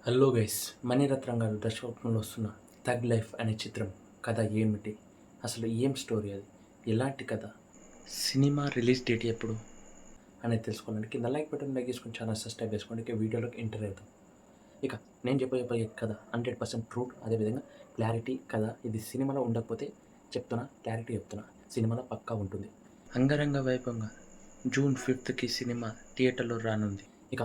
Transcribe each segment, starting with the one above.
Hello guys, Mani Ratnam గారు దర్శకత్వంలో వస్తున్న థగ్ లైఫ్ అనే చిత్రం కథ ఏమిటి? అసలు ఏం స్టోరీ అది? ఎలాంటి కథ? సినిమా రిలీజ్ డేట్ ఎప్పుడు అనేది తెలుసుకోవడానికి కింద లైక్ బటన్ లైక్ చేసుకొని ఛానల్ సబ్స్క్రైబ్ చేసుకోండి. ఇక వీడియోలోకి ఎంటర్ అవుతాం. ఇక నేను చెప్పే కథ 100% ట్రూ, అదేవిధంగా క్లారిటీ కథ. ఇది సినిమాలో ఉండకపోతే క్లారిటీ చెప్తున్నా, సినిమాలో పక్కా ఉంటుంది. అంగరంగ వైభవంగా జూన్ 5th సినిమా థియేటర్లో రానుంది. ఇక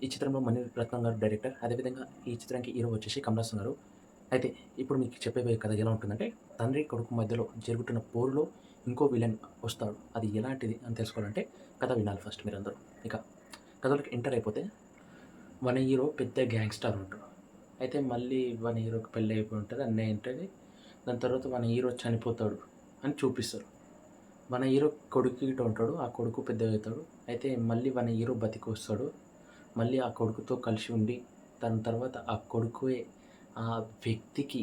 ఈ చిత్రంలో మణిరత్నం గారు డైరెక్టర్, అదేవిధంగా ఈ చిత్రానికి హీరో వచ్చేసి కమల్ హాసన్ గారు. అయితే ఇప్పుడు మీకు చెప్పబోయే కథ ఎలా ఉంటుందంటే, తండ్రి కొడుకు మధ్యలో జరుగుతున్న పోరులో ఇంకో విలన్ వస్తాడు. అది ఎలాంటిది అని తెలుసుకోవాలంటే కథ వినాలి ఫస్ట్ మీరందరూ. ఇక కథలోకి ఎంటర్ అయిపోతే, మన హీరో పెద్ద గ్యాంగ్స్టర్ ఉంటాడు. అయితే మళ్ళీ మన హీరోకి పెళ్ళి అయిపోయి ఉంటుంది, అన్నీ ఉంటుంది. దాని తర్వాత మన హీరో చనిపోతాడు అని చూపిస్తారు. మన హీరో కొడుకు ఇటు ఉంటాడు, ఆ కొడుకు పెద్దగా అవుతాడు. అయితే మళ్ళీ మన హీరో బతికి వస్తాడు. మళ్ళీ ఆ కొడుకుతో కలిసి ఉండి, దాని తర్వాత ఆ కొడుకుయే ఆ వ్యక్తికి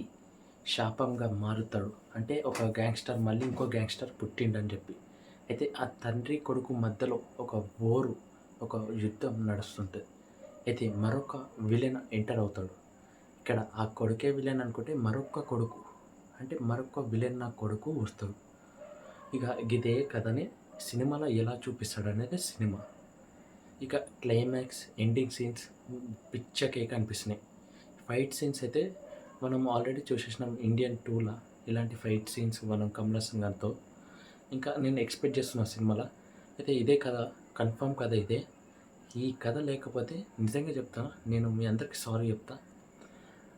శాపంగా మారుతాడు. అంటే ఒక గ్యాంగ్స్టర్ మళ్ళీ ఇంకో గ్యాంగ్స్టర్ పుట్టిండని చెప్పి. అయితే ఆ తండ్రి కొడుకు మధ్యలో ఒక యుద్ధం నడుస్తుంటుంది. అయితే మరొక విలన్ ఎంటర్ అవుతాడు. ఇక్కడ ఆ కొడుకే విలన్ అనుకుంటే మరొక విలన్ నా కొడుకు వస్తాడు. ఇక ఇదే కథని సినిమాలో ఎలా చూపిస్తాడు అనేది సినిమా. ఇక క్లైమాక్స్, ఎండింగ్ సీన్స్ పిచ్చ కేక్ అనిపిస్తున్నాయి. ఫైట్ సీన్స్ అయితే మనం ఆల్రెడీ చూసేసినాం ఇండియన్ 2లా. ఇలాంటి ఫైట్ సీన్స్ మనం కమల్ హాసన్ గారితో ఇంకా నేను ఎక్స్పెక్ట్ చేస్తున్నా సినిమాలో. అయితే ఇదే కథ, కన్ఫర్మ్ కథ ఇదే. ఈ కథ లేకపోతే నిజంగా చెప్తాను, నేను మీ అందరికీ సారీ చెప్తా.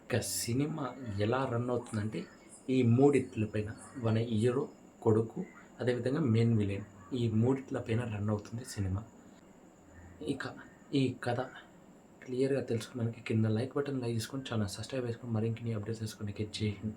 ఇక సినిమా ఎలా రన్ అవుతుందంటే ఈ మూడిట్లపైన, మన హీరో, కొడుకు, అదేవిధంగా మెయిన్ విలన్, ఈ మూడిట్లపైన రన్ అవుతుంది సినిమా. ఇక ఈ కథ క్లియర్గా తెలుసుకోవడానికి కింద లైక్ బటన్ లైక్ చేసుకొని ఛానల్ సబ్స్క్రైబ్ చేసుకొని మరిన్ని అప్డేట్స్ తెలుసుకోవడానికి జై హింద్.